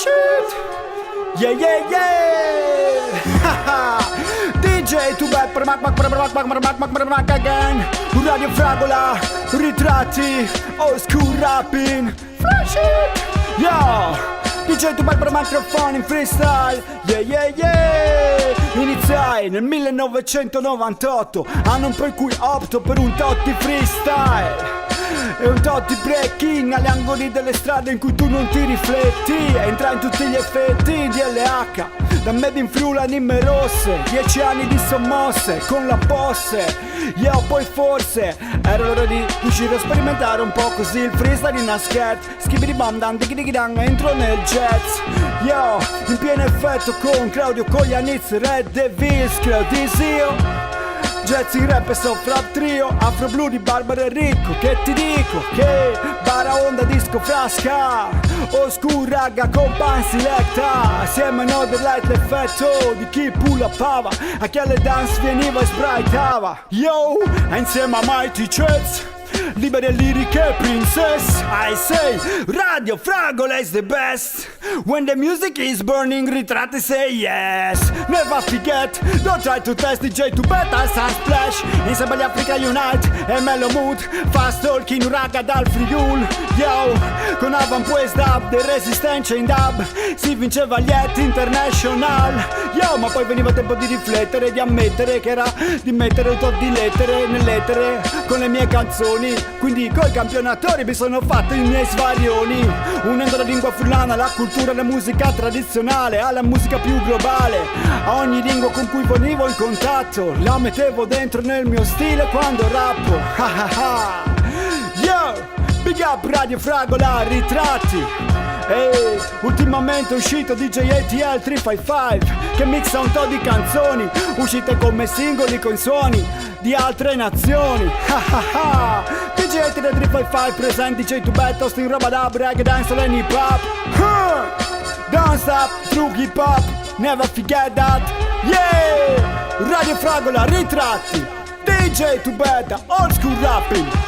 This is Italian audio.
Fresh it. Yeah yeah yeah. DJ Tubet again. Radio Fragola, ritratti, old school rapping. Fresh it. Yo, DJ Tubet per microfono in freestyle. Yeah yeah yeah. Iniziai nel 1998, anno per cui opto per un tot di freestyle e un tot di breaking agli angoli delle strade in cui tu non ti rifletti. Entra in tutti gli effetti di LH, da Made in Friuli anime rosse, 10 anni di sommosse con la posse. Io poi forse era l'ora di riuscire a sperimentare un po' così il freestyle in a scherzo. Skibidi bam dan digidi dang, entro nel jazz. Yo, in pieno effetto con Claudio Coglianizzi, Red Devils, Claudisio Jazz in rap e soft rap trio, Afro Blu di Barbara e Ricco. Che ti dico? Che bara onda disco frasca, oscura raga con pan selecta. Assieme a Northern Light l'effetto di chi pullapava, a chi alle dance veniva e spritava. Yo, e insieme a Mighty Jets, libere liriche princess, I say Radio Fragola is the best. When the music is burning, ritratti say yes. Never forget, don't try to test DJ Tubet al Sunsplash. Insieme agli Africa Unite e Mellow Mood, fast talking raga dal Friul. Yo, con Avampues dub, The Resistance in dub, si vinceva gli Hit International. Yo, ma poi veniva tempo di riflettere, di ammettere che era di mettere un tot di lettere nell'etere con le mie canzoni. Quindi coi campionatori mi sono fatto i miei svarioni, unendo la lingua friulana, la cultura e la musica tradizionale alla musica più globale. A ogni lingua con cui venivo in contatto la mettevo dentro nel mio stile quando rappo. Yo, big up Radio Fragola, ritratti. Ehi, ultimamente è uscito DJ ATL 355 che mixa un po' di canzoni uscite come singoli con suoni di altre nazioni. DJ ATL 355 present DJ Tubet, hosting roba da break, dance and hip hop. Don't stop, true hip hop, never forget that. Yeah, Radio Fragola, ritratti, DJ Tubet, old school rapping.